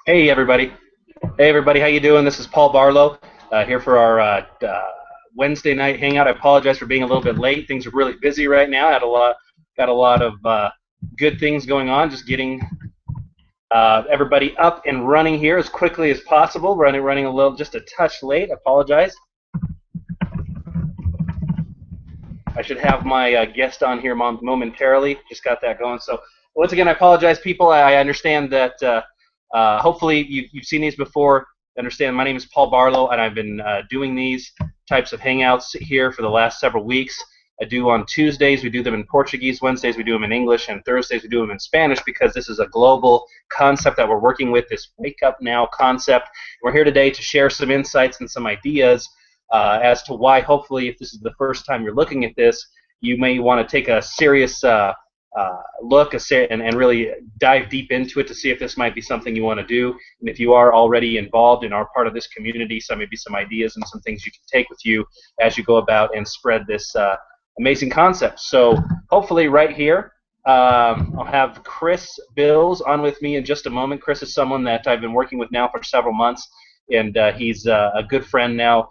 Hey everybody. Hey everybody, how you doing? This is Paul Barlow here for our Wednesday night hangout. I apologize for being a little bit late. Things are really busy right now. Got a lot of good things going on. Just getting everybody up and running here as quickly as possible. Running a little, just a touch late. Apologize. I should have my guest on here momentarily. Just got that going. So once again, I apologize, people. I understand that hopefully you've seen these before. Understand my name is Paul Barlow, and I've been doing these types of hangouts here for the last several weeks. I do on Tuesdays, we do them in Portuguese. Wednesdays, we do them in English. And Thursdays, we do them in Spanish because this is a global concept that we're working with, this Wake Up Now concept. We're here today to share some insights and some ideas as to why, hopefully, if this is the first time you're looking at this, you may want to take a serious look and really dive deep into it to see if this might be something you want to do. And if you are already involved and are part of this community, maybe some ideas and some things you can take with you as you go about and spread this amazing concept. So hopefully right here, I'll have Chris Bills on with me in just a moment. Chris is someone that I've been working with now for several months, and he's a good friend now,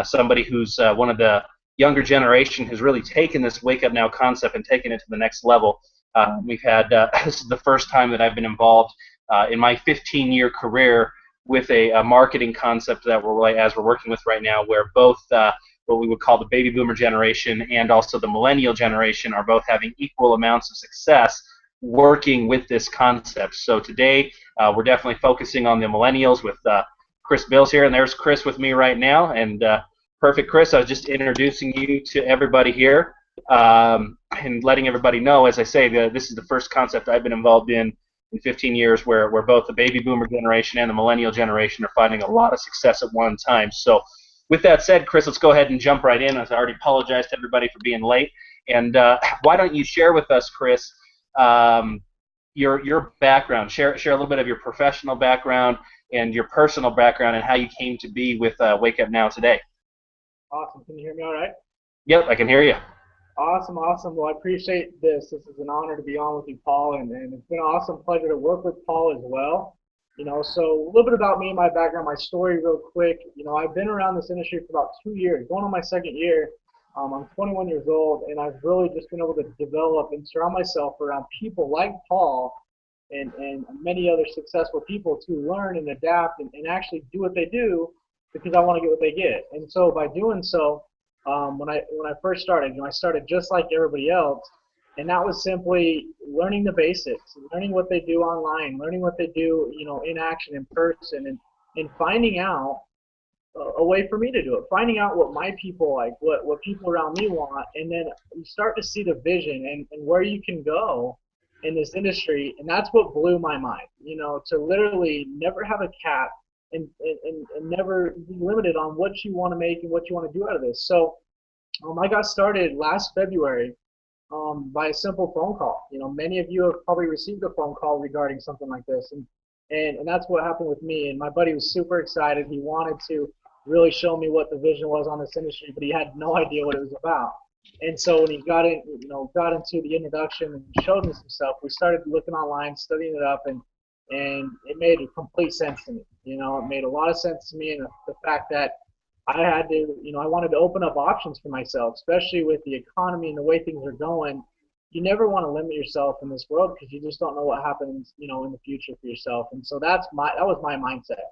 somebody who's one of the younger generation who's really taken this Wake Up Now concept and taken it to the next level. We've had this is the first time that I've been involved in my 15-year career with a marketing concept that we're working with right now, where both what we would call the baby boomer generation and also the millennial generation are both having equal amounts of success working with this concept. So today we're definitely focusing on the millennials with Chris Bills here, and there's Chris with me right now. And perfect, Chris. I was just introducing you to everybody here and letting everybody know, as I say, this is the first concept I've been involved in 15 years where both the baby boomer generation and the millennial generation are finding a lot of success at one time. So with that said, Chris, let's go ahead and jump right in. As I already apologized to everybody for being late. And why don't you share with us, Chris, your background, share a little bit of your professional background and your personal background and how you came to be with Wake Up Now today. Awesome. Can you hear me all right? Yep, I can hear you. Awesome, awesome. Well, I appreciate this. This is an honor to be on with you, Paul, and it's been an awesome pleasure to work with Paul as well. So a little bit about me, my background, my story, real quick. I've been around this industry for about 2 years, going on my second year. I'm 21 years old, and I've really just been able to develop and surround myself around people like Paul and many other successful people to learn and adapt and actually do what they do because I want to get what they get. And so by doing so, when I first started, I started just like everybody else, and that was simply learning the basics, learning what they do online, learning what they do, in action, in person, and finding out a way for me to do it, finding out what my people like, what people around me want, and then you start to see the vision and where you can go in this industry, and that's what blew my mind, to literally never have a cap and never be limited on what you want to make and what you want to do out of this. So I got started last February by a simple phone call. Many of you have probably received a phone call regarding something like this, and that's what happened with me. And my buddy was super excited. He wanted to really show me what the vision was on this industry, but he had no idea what it was about. And so when he got into the introduction and showed me some stuff, we started looking online, studying it up, and it made complete sense to me. It made a lot of sense to me, and the fact that I had to, I wanted to open up options for myself, especially with the economy and the way things are going. You never want to limit yourself in this world because you just don't know what happens, in the future for yourself. And so that was my mindset.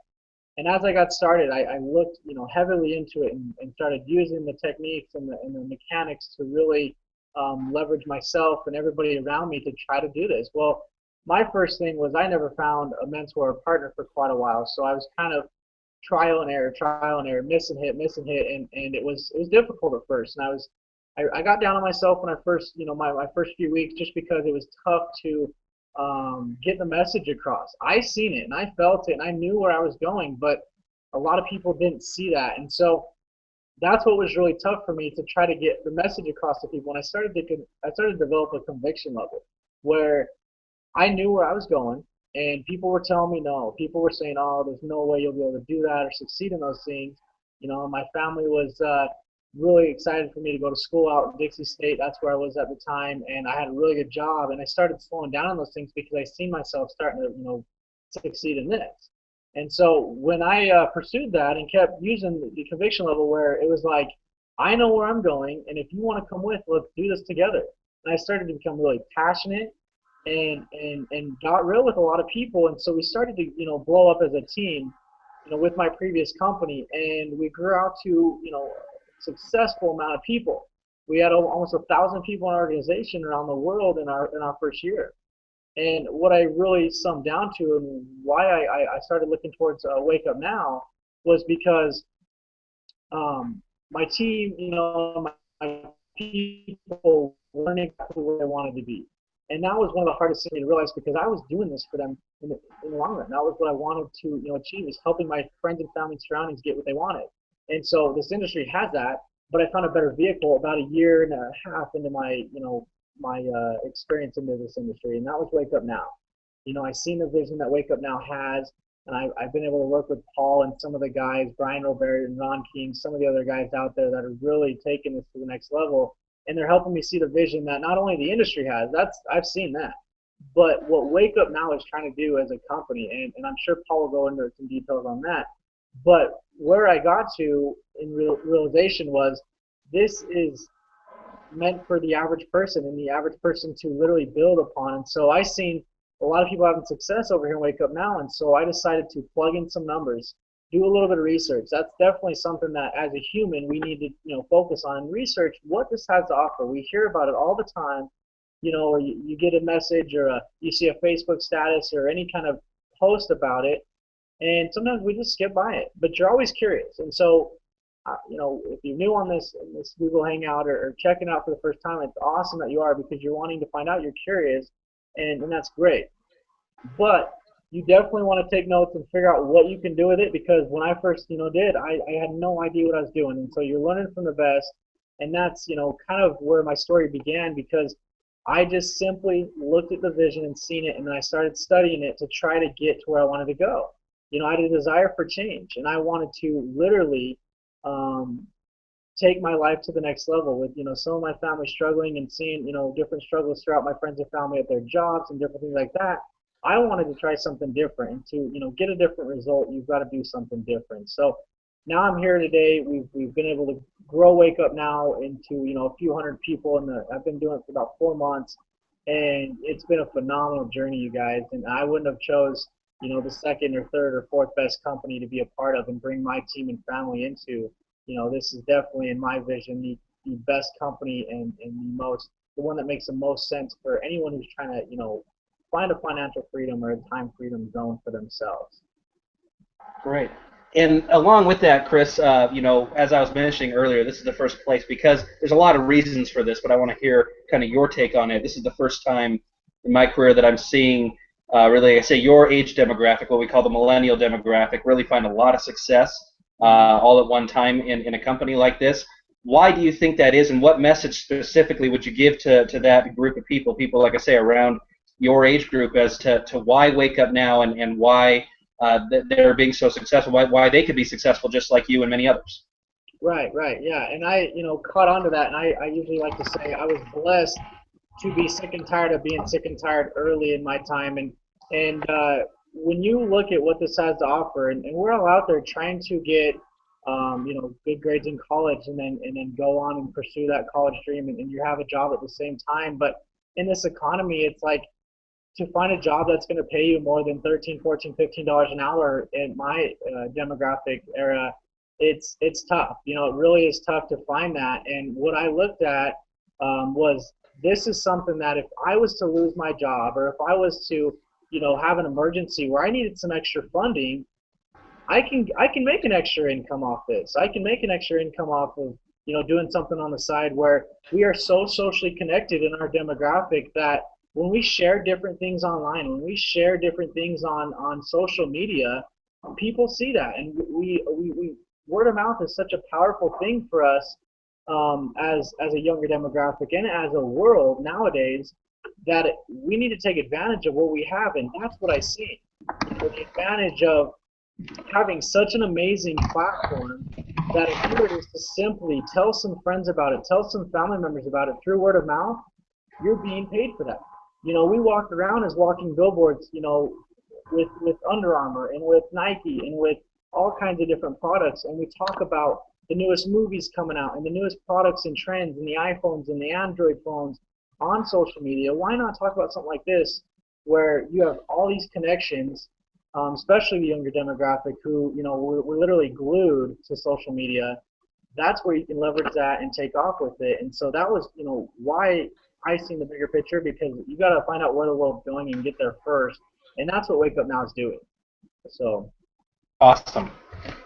And as I got started, I looked, heavily into it and started using the techniques and the mechanics to really leverage myself and everybody around me to try to do this. Well, my first thing was I never found a mentor or partner for quite a while, so I was kind of trial and error, miss and hit, and it was difficult at first. And I got down on myself when I first, my first few weeks, just because it was tough to get the message across. I seen it and I felt it and I knew where I was going, but a lot of people didn't see that, and so that's what was really tough for me to try to get the message across to people. And I started to develop a conviction level where I knew where I was going, and people were telling me no. People were saying, "Oh, there's no way you'll be able to do that or succeed in those things." My family was really excited for me to go to school out in Dixie State. That's where I was at the time, and I had a really good job. And I started slowing down on those things because I seen myself starting to, succeed in this. And so when I pursued that and kept using the conviction level where it was like, I know where I'm going, and if you want to come with, let's do this together. And I started to become really passionate and got real with a lot of people, and so we started to blow up as a team, with my previous company, and we grew out to a successful amount of people. We had almost 1,000 people in our organization around the world in our first year. And what I really summed down to and why I started looking towards Wake Up Now was because my team, my people weren't exactly where they wanted to be. And that was one of the hardest things to realize because I was doing this for them in the long run. That was what I wanted to achieve, is helping my friends and family and surroundings get what they wanted. And so this industry has that, but I found a better vehicle about a year and a half into my experience into this industry, and that was Wake Up Now. I seen the vision that Wake Up Now has, and I've been able to work with Paul and some of the guys, Brian Robert and Ron King, some of the other guys out there that are really taking this to the next level, and they're helping me see the vision that not only the industry has, I've seen that, but what Wake Up Now is trying to do as a company, and I'm sure Paul will go into some details on that, but where I got to in realization was this is meant for the average person and the average person to literally build upon. And so I seen a lot of people having success over here in Wake Up Now, and so I decided to plug in some numbers, do a little bit of research. That's definitely something that as a human we need to focus on and research what this has to offer. We hear about it all the time, or you get a message or you see a Facebook status or any kind of post about it, and sometimes we just skip by it. But you're always curious, and so if you're new on this Google Hangout or checking out for the first time, it's awesome that you are because you're wanting to find out, you're curious, and that's great. But you definitely want to take notes and figure out what you can do with it because when I first, I had no idea what I was doing, and so you're learning from the best, and that's, kind of where my story began because I just simply looked at the vision and seen it, and then I started studying it to try to get to where I wanted to go. I had a desire for change, and I wanted to literally um, take my life to the next level with some of my family struggling and seeing different struggles throughout my friends and family at their jobs and different things like that. I wanted to try something different, and to get a different result, you've got to do something different. So now I'm here today. We've been able to grow Wake Up Now into a few hundred people, and I've been doing it for about 4 months, and it's been a phenomenal journey, you guys. And I wouldn't have chose the second or third or fourth best company to be a part of and bring my team and family into. This is definitely, in my vision, the best company and the one that makes the most sense for anyone who's trying to, find a financial freedom or a time freedom zone for themselves. Great. And along with that, Chris, as I was mentioning earlier, this is the first place because there's a lot of reasons for this, but I want to hear kind of your take on it. This is the first time in my career that I'm seeing really, I say, your age demographic, what we call the millennial demographic, really find a lot of success all at one time in a company like this. Why do you think that is, and what message specifically would you give to that group of people, like I say, around your age group as to why Wake Up Now and why they're being so successful, why they could be successful just like you and many others? Right, yeah. And I, caught on to that, and I usually like to say I was blessed to be sick and tired of being sick and tired early in my time. And when you look at what this has to offer, and we're all out there trying to get good grades in college, and then go on and pursue that college dream, and you have a job at the same time. But in this economy, it's like to find a job that's going to pay you more than 13, 14, $15 an hour in my demographic era, it's tough. It really is tough to find that. And what I looked at was this is something that if I was to lose my job or if I was to have an emergency where I needed some extra funding, I can make an extra income off this. I can make an extra income off of doing something on the side where we are so socially connected in our demographic that when we share different things online, when we share different things on social media, people see that, and we word of mouth is such a powerful thing for us as a younger demographic and as a world nowadays that we need to take advantage of what we have, and that's what I see. The advantage of having such an amazing platform that if you were just to simply tell some friends about it, tell some family members about it through word of mouth, you're being paid for that. We walked around as walking billboards, with Under Armour and with Nike and with all kinds of different products, and we talk about the newest movies coming out and the newest products and trends and the iPhones and the Android phones on social media. Why not talk about something like this where you have all these connections, especially the younger demographic who, we're literally glued to social media. That's where you can leverage that and take off with it. And so that was, why I seen the bigger picture, because you got to find out where the world's going and get there first. And that's what Wake Up Now is doing. So Awesome.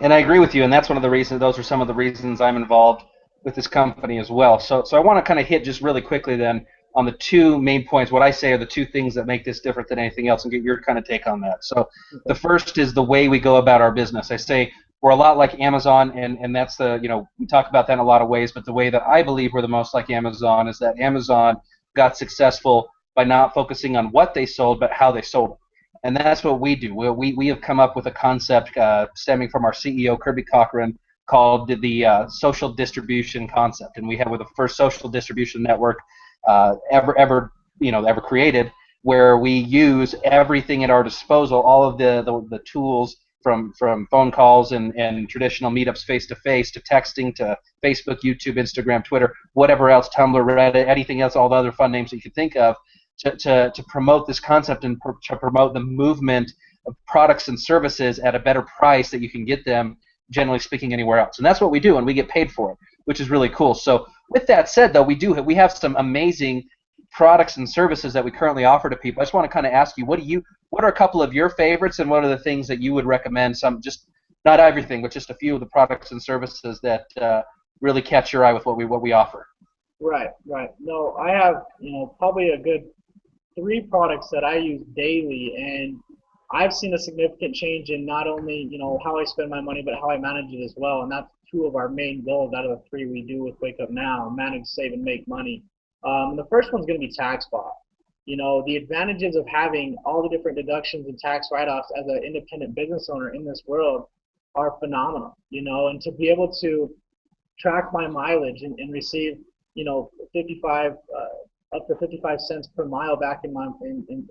And I agree with you, and that's one of the reasons. Those are some of the reasons I'm involved with this company as well. So I want to kind of hit just really quickly then on the two main points. What I say are the two things that make this different than anything else, and get your kind of take on that. So the first is the way we go about our business. I say we're a lot like Amazon, and that's we talk about that in a lot of ways, but the way that I believe we're the most like Amazon is that Amazon got successful by not focusing on what they sold, but how they sold it. And that's what we do. We have come up with a concept stemming from our CEO, Kirby Cochran, called the social distribution concept. And we have, we're the first social distribution network ever created, where we use everything at our disposal, all of the tools from phone calls and traditional meetups face-to-face to texting to Facebook, YouTube, Instagram, Twitter, whatever else, Tumblr, Reddit, anything else, all the other fun names that you can think of, to promote this concept and to promote the movement of products and services at a better price that you can get them, generally speaking, anywhere else. And that's what we do, and we get paid for it, which is really cool. So with that said, though, we have some amazing products and services that we currently offer to people. I just want to kind of ask you, what are a couple of your favorites, and what are the things that you would recommend? Some, just not everything, but just a few of the products and services that really catch your eye with what we offer. right, right. No, I have probably a good three products that I use daily, and I've seen a significant change in not only how I spend my money, but how I manage it as well. And that's two of our main goals out of the three we do with Wake Up Now: manage, save, and make money. The first one's going to be TaxBot. The advantages of having all the different deductions and tax write-offs as an independent business owner in this world are phenomenal. And to be able to track my mileage and receive 55 up to 55 cents per mile back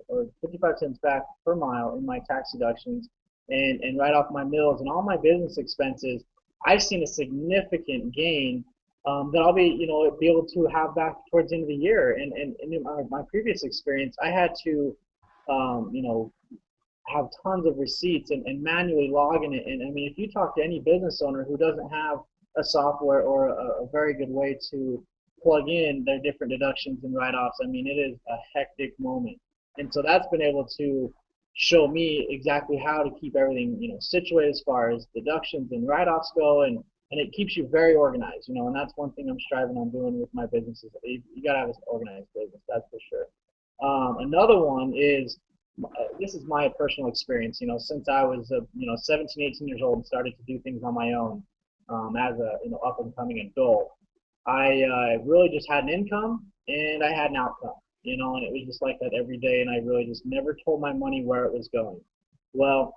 or 55 cents back per mile in my tax deductions, and write off my mills and all my business expenses. I've seen a significant gain that I'll be able to have back towards the end of the year. And in my previous experience, I had to have tons of receipts and manually log in it. And I mean, if you talk to any business owner who doesn't have a software or a very good way to plug in their different deductions and write-offs, I mean, it is a hectic moment. And so that's been able to show me exactly how to keep everything situated as far as deductions and write-offs go, and it keeps you very organized, and that's one thing I'm striving on doing with my businesses. You got to have an organized business, that's for sure. Another one is, this is my personal experience, since I was 17, 18 years old and started to do things on my own as a up and coming adult. I really just had an income and I had an outcome, and it was just like that every day, and I really just never told my money where it was going. Well,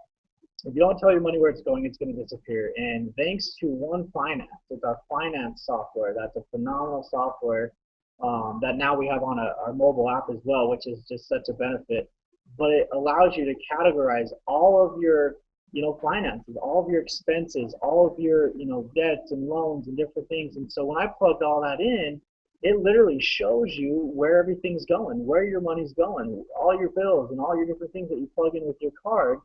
if you don't tell your money where it's going, it's going to disappear. And thanks to One Finance, it's our finance software. That's a phenomenal software that now we have on our mobile app as well, which is just such a benefit. But it allows you to categorize all of your finances, all of your expenses, all of your debts and loans and different things. And so when I plugged all that in, it literally shows you where everything's going, where your money's going, all your bills and all your different things that you plug in with your cards,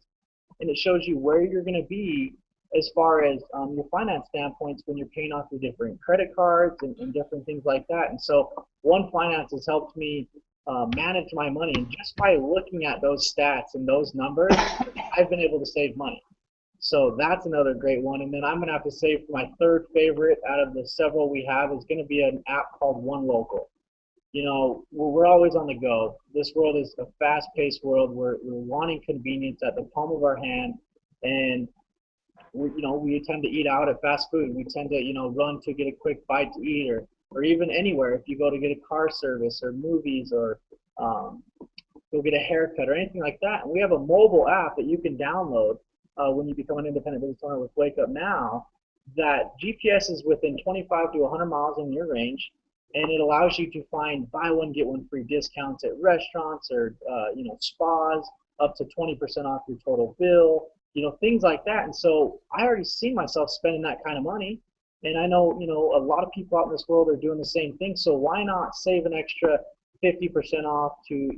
and it shows you where you're going to be as far as your finance standpoints when you're paying off your different credit cards and different things like that. And so One Finance has helped me manage my money, and just by looking at those stats and those numbers, I've been able to save money. So that's another great one. And then I'm going to have to say, for my third favorite out of the several we have, is going to be an app called One Local. We're always on the go. This world is a fast-paced world. We're wanting convenience at the palm of our hand, and we tend to eat out at fast food. We tend to run to get a quick bite to eat, or even anywhere. If you go to get a car service or movies, or go get a haircut or anything like that. And we have a mobile app that you can download when you become an independent business owner with Wake Up Now, that GPS is within 25 to 100 miles in your range, and it allows you to find buy one get one free discounts at restaurants or spas, up to 20% off your total bill, things like that. And so I already see myself spending that kind of money. And I know, a lot of people out in this world are doing the same thing. So why not save an extra 50% off to,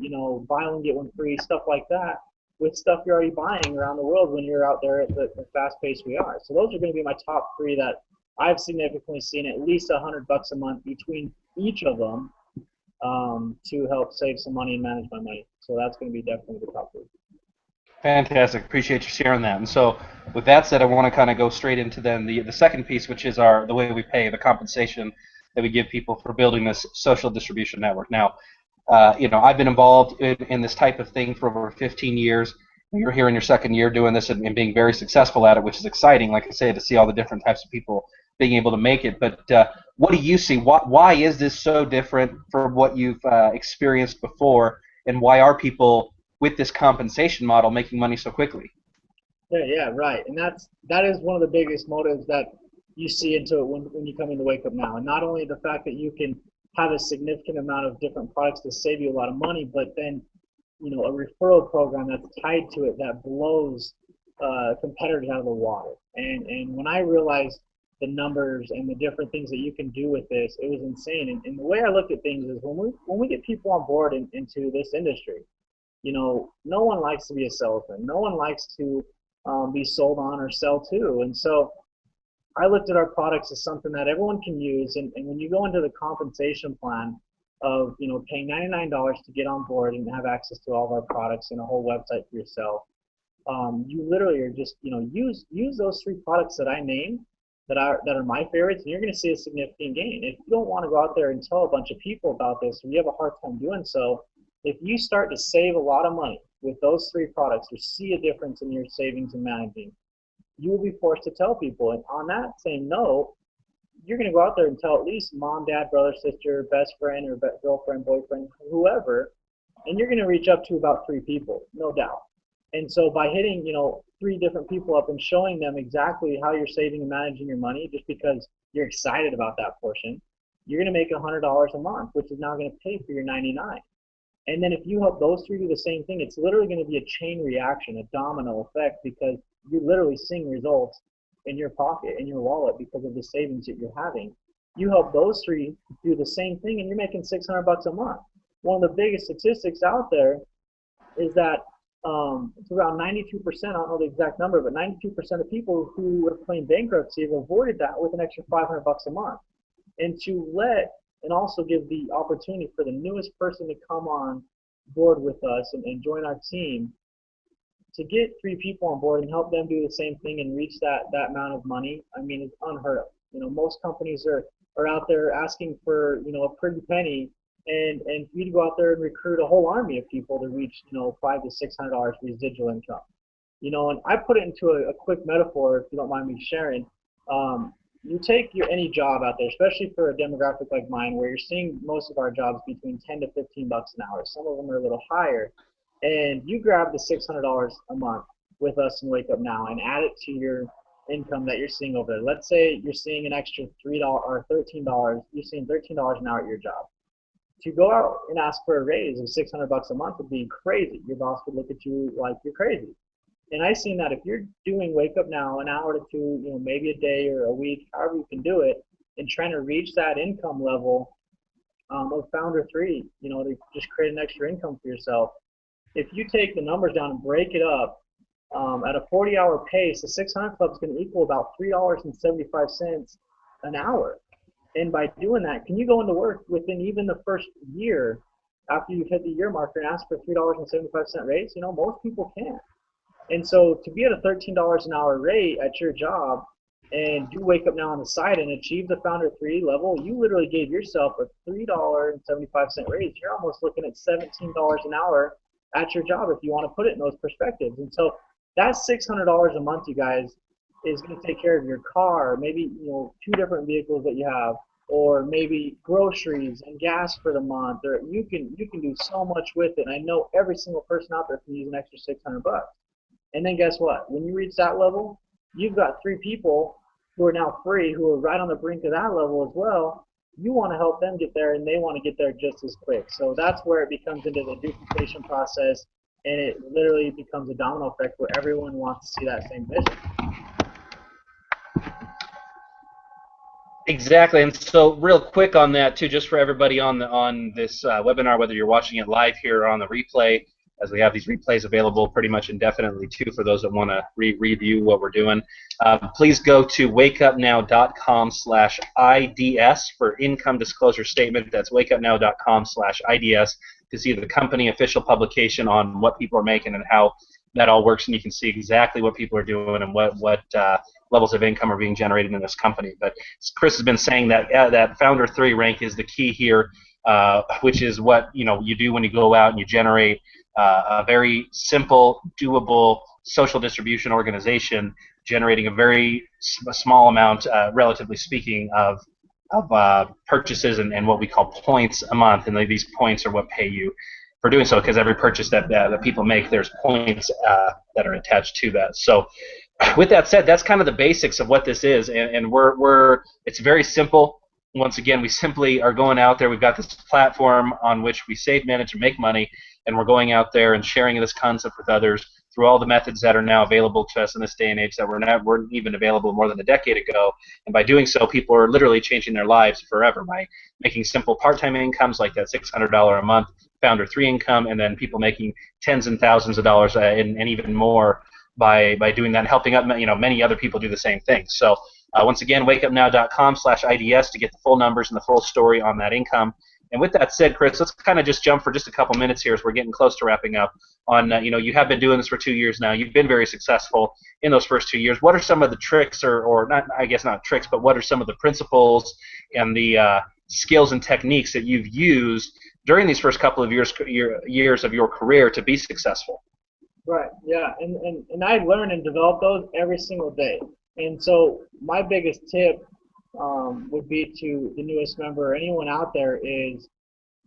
buy one, get one free, stuff like that, with stuff you're already buying around the world when you're out there at the fast pace we are. So those are going to be my top three that I've significantly seen at least $100 a month between each of them, to help save some money and manage my money. So that's going to be definitely the top three. Fantastic. Appreciate you sharing that. And so, with that said, I want to kind of go straight into then the second piece, which is the way we pay, the compensation that we give people for building this social distribution network. Now, I've been involved in this type of thing for over 15 years. You're here in your second year doing this and being very successful at it, which is exciting, like I say, to see all the different types of people being able to make it. But what do you see? Why is this so different from what you've experienced before, and why are people with this compensation model making money so quickly? Yeah, right. And that is one of the biggest motives that you see into it when you come into Wake Up Now. And not only the fact that you can have a significant amount of different products to save you a lot of money, but then a referral program that's tied to it that blows competitors out of the water. And when I realized the numbers and the different things that you can do with this, it was insane. And the way I look at things is when we get people on board into this industry, no one likes to be a salesman. No one likes to be sold on or sell to. And so I looked at our products as something that everyone can use. And when you go into the compensation plan of, paying $99 to get on board and have access to all of our products and a whole website for yourself, you literally are just, use those three products that I named that are my favorites, and you're going to see a significant gain. If you don't want to go out there and tell a bunch of people about this, or you have a hard time doing so, if you start to save a lot of money with those three products, or see a difference in your savings and managing, you will be forced to tell people. And on that same note, you're going to go out there and tell at least mom, dad, brother, sister, best friend, or girlfriend, boyfriend, whoever, and you're going to reach up to about three people, no doubt. And so by hitting, three different people up and showing them exactly how you're saving and managing your money, just because you're excited about that portion, you're going to make $100 a month, which is now going to pay for your 99. And then if you help those three do the same thing, it's literally going to be a chain reaction, a domino effect, because you're literally seeing results in your pocket, in your wallet, because of the savings that you're having. You help those three do the same thing, and you're making $600 a month. One of the biggest statistics out there is that it's around 92%, I don't know the exact number, but 92% of people who would have claimed bankruptcy have avoided that with an extra $500 a month. And and also give the opportunity for the newest person to come on board with us and join our team, to get three people on board and help them do the same thing and reach that amount of money. I mean, it's unheard of. Most companies are out there asking for, a pretty penny, and for you to go out there and recruit a whole army of people to reach, $500 to $600 residual income. And I put it into a quick metaphor, if you don't mind me sharing. You take any job out there, especially for a demographic like mine, where you're seeing most of our jobs between 10 to 15 bucks an hour. Some of them are a little higher, and you grab the $600 a month with us in Wake Up Now and add it to your income that you're seeing over there. Let's say you're seeing an extra $3 or $13. You're seeing $13 an hour at your job. To go out and ask for a raise of $600 a month would be crazy. Your boss would look at you like you're crazy. And I've seen that if you're doing Wake Up Now an hour to two, maybe a day or a week, however you can do it, and trying to reach that income level of Founder 3, to just create an extra income for yourself. If you take the numbers down and break it up at a 40-hour pace, the 600 Club is going to equal about $3.75 an hour. And by doing that, can you go into work within even the first year after you've hit the year marker and ask for a $3.75 raise? Most people can't. And so to be at a $13 an hour rate at your job and do Wake Up Now on the side and achieve the Founder 3 level, you literally gave yourself a $3.75 raise. You're almost looking at $17 an hour at your job if you want to put it in those perspectives. And so that $600 a month, you guys, is going to take care of your car, maybe two different vehicles that you have, or maybe groceries and gas for the month. Or you can do so much with it. And I know every single person out there can use an extra $600. And then guess what? When you reach that level, you've got three people who are now free, who are right on the brink of that level as well. You want to help them get there, and they want to get there just as quick. So that's where it becomes into the duplication process and it literally becomes a domino effect where everyone wants to see that same vision. Exactly, and so real quick on that too, just for everybody on this webinar, whether you're watching it live here or on the replay, as we have these replays available pretty much indefinitely too for those that want to review what we're doing. Please go to wakeupnow.com/IDS for income disclosure statement. That's wakeupnow.com/IDS to see the company official publication on what people are making and how that all works, and you can see exactly what people are doing and what levels of income are being generated in this company. But Chris has been saying that that Founder 3 rank is the key here, which is what you do when you go out and you generate a very simple, doable social distribution organization, generating a very small amount, relatively speaking, of purchases and what we call points a month, and these points are what pay you for doing so, because every purchase that people make, there's points that are attached to that. So with that said, that's kind of the basics of what this is, and it's very simple. Once again, we simply are going out there. We've got this platform on which we save, manage, and make money, and we're going out there and sharing this concept with others through all the methods that are now available to us in this day and age that weren't even available more than a decade ago. And by doing so, people are literally changing their lives forever by making simple part-time incomes like that $600 a month Founder 3 income, and then people making tens and thousands of dollars and even more by doing that and helping up many other people do the same thing. So once again, wakeupnow.com/IDS to get the full numbers and the full story on that income. And with that said, Chris, let's kind of just jump for just a couple minutes here as we're getting close to wrapping up on, you have been doing this for 2 years now. You've been very successful in those first 2 years. What are some of the tricks, or not, I guess not tricks, but what are some of the principles and the skills and techniques that you've used during these first couple of years of your career to be successful? Right, yeah, and I learn and develop those every single day. And so my biggest tip would be to the newest member or anyone out there is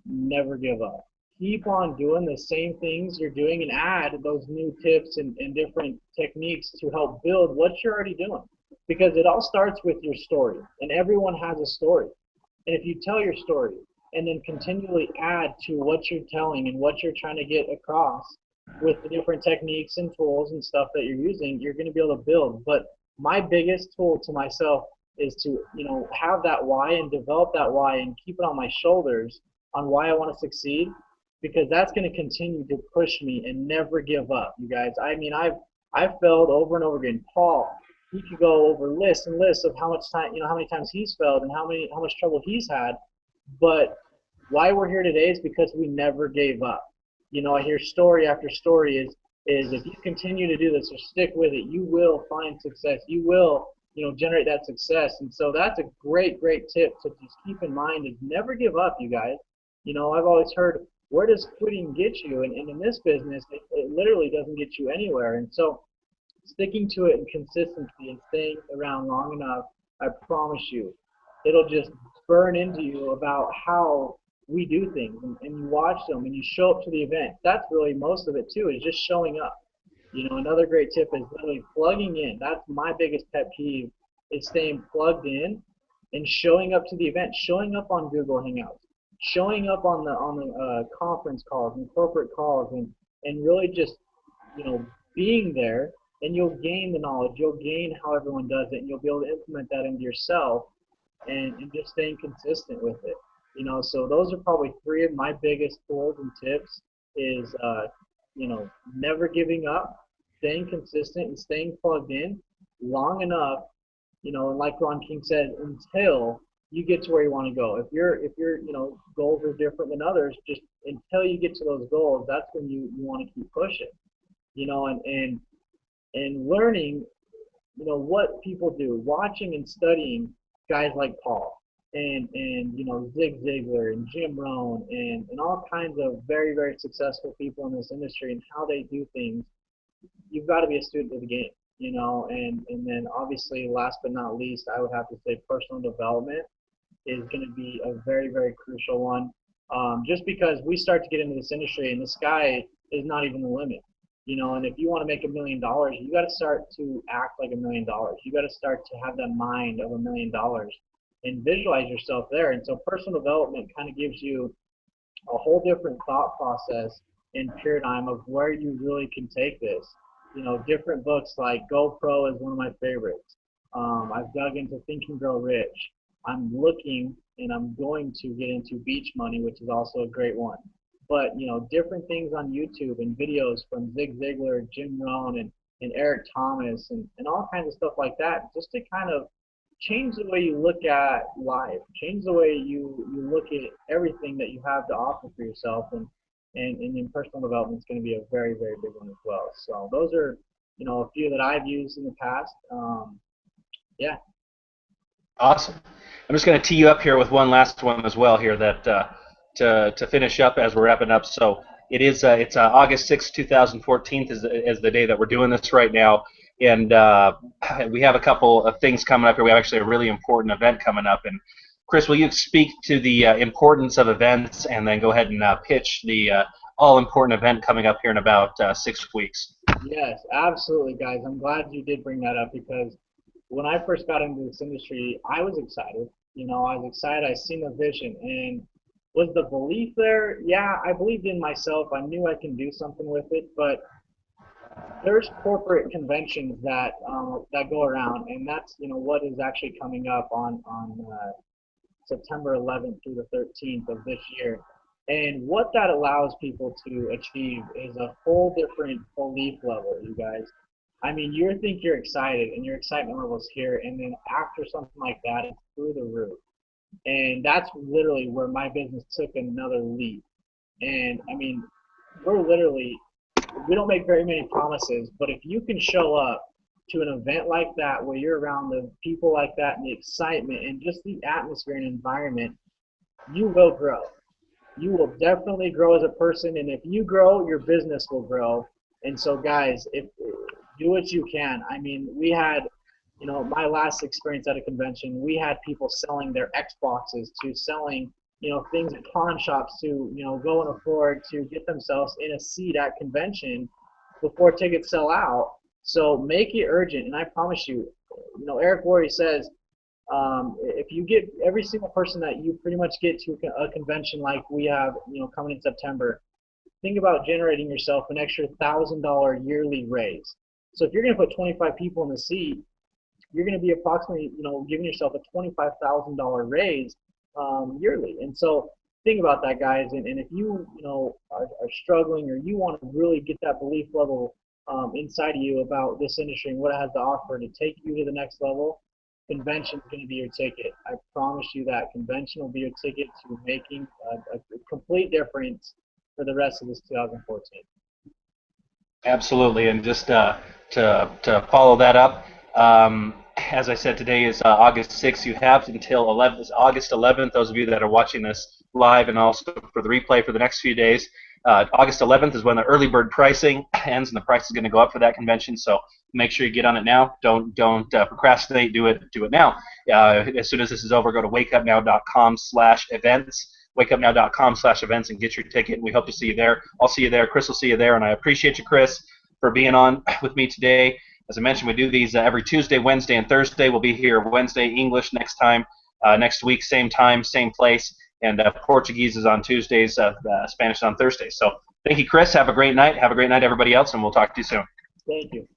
never give up. Keep on doing the same things you're doing and add those new tips and different techniques to help build what you're already doing. Because it all starts with your story, and everyone has a story. And if you tell your story and then continually add to what you're telling and what you're trying to get across with the different techniques and tools and stuff that you're using, you're going to be able to build. But my biggest tool to myself is to have that why and develop that why and keep it on my shoulders on why I want to succeed, because that's going to continue to push me and never give up, you guys. I mean, I've failed over and over again. Paul, he could go over lists and lists of how much time, how many times he's failed and how much trouble he's had. But why we're here today is because we never gave up. I hear story after story is if you continue to do this or stick with it, you will find success. You will, generate that success. And so that's a great tip to just keep in mind, is never give up, you guys. I've always heard, where does quitting get you? And in this business, it literally doesn't get you anywhere. And so sticking to it and consistency and staying around long enough, I promise you, it'll just burn into you about how we do things, and you watch them and you show up to the event. That's really most of it too, is just showing up. Another great tip is literally plugging in. That's my biggest pet peeve, is staying plugged in and showing up to the event, showing up on Google Hangouts, showing up on the conference calls and corporate calls, and really just being there, and you'll gain the knowledge, you'll gain how everyone does it, and you'll be able to implement that into yourself, and just staying consistent with it. So those are probably three of my biggest tools and tips, is never giving up, staying consistent, and staying plugged in long enough, and like Ron King said, until you get to where you want to go. If your goals are different than others, just until you get to those goals, that's when you want to keep pushing. And learning, what people do, watching and studying guys like Paul and Zig Ziglar and Jim Rohn and all kinds of very, very successful people in this industry and how they do things. You've got to be a student of the game, and then obviously, last but not least, I would have to say personal development is going to be a very, very crucial one, just because we start to get into this industry and the sky is not even the limit. And if you want to make $1 million, you got to start to act like $1 million. You got to start to have that mind of $1 million and visualize yourself there. And so personal development kind of gives you a whole different thought process and paradigm of where you really can take this. Different books like GoPro is one of my favorites. I've dug into Think and Grow Rich. I'm looking and I'm going to get into Beach Money, which is also a great one. But different things on YouTube and videos from Zig Ziglar, Jim Rohn, and Eric Thomas, and all kinds of stuff like that, just to kind of change the way you look at life, change the way you look at everything that you have to offer for yourself, and in personal development is going to be a very, very big one as well. So those are, a few that I've used in the past. Yeah. Awesome. I'm just going to tee you up here with one last one as well here that to finish up as we're wrapping up. So it's August 6th, 2014 is the day that we're doing this right now, and we have a couple of things coming up here. We have actually a really important event coming up, and Chris, will you speak to the importance of events, and then go ahead and pitch the all-important event coming up here in about 6 weeks? Yes, absolutely, guys. I'm glad you did bring that up because when I first got into this industry, I was excited. I was excited. I seen the vision, and was the belief there? Yeah, I believed in myself. I knew I can do something with it, but there's corporate conventions that go around, and that's what is actually coming up on September 11th through the 13th of this year. And what that allows people to achieve is a whole different belief level, you guys. I mean, you think you're excited, and your excitement level's here, and then after something like that, it's through the roof. And that's literally where my business took another leap. And I mean, we're literally, we don't make very many promises, but if you can show up to an event like that where you're around the people like that and the excitement and just the atmosphere and environment, you will grow. You will definitely grow as a person, and if you grow, your business will grow. And so, guys, if do what you can. I mean, we had, my last experience at a convention, we had people selling their Xboxes to selling, things at pawn shops to, go and afford to get themselves in a seat at convention before tickets sell out. So make it urgent, and I promise you, Eric Worre says, if you get every single person that you pretty much get to a convention like we have, coming in September, think about generating yourself an extra $1,000 yearly raise. So if you're going to put 25 people in the seat, you're going to be approximately, giving yourself a $25,000 raise yearly. And so think about that, guys. And if you, are struggling, or you want to really get that belief level inside of you about this industry and what it has to offer to take you to the next level, convention is going to be your ticket. I promise you that convention will be your ticket to making a complete difference for the rest of this 2014. Absolutely, and just to follow that up, as I said, today is August 6th. You have until August 11th. Those of you that are watching this live, and also for the replay for the next few days, August 11th is when the early bird pricing ends, and the price is going to go up for that convention. So make sure you get on it now. Don't procrastinate. Do it now. As soon as this is over, go to wakeupnow.com/events. wakeupnow.com/events and get your ticket. And we hope to see you there. I'll see you there. Chris will see you there. And I appreciate you, Chris, for being on with me today. As I mentioned, we do these every Tuesday, Wednesday, and Thursday. We'll be here Wednesday English next week, same time, same place. And Portuguese is on Tuesdays, Spanish is on Thursdays. So thank you, Chris. Have a great night. Have a great night, everybody else, and we'll talk to you soon. Thank you.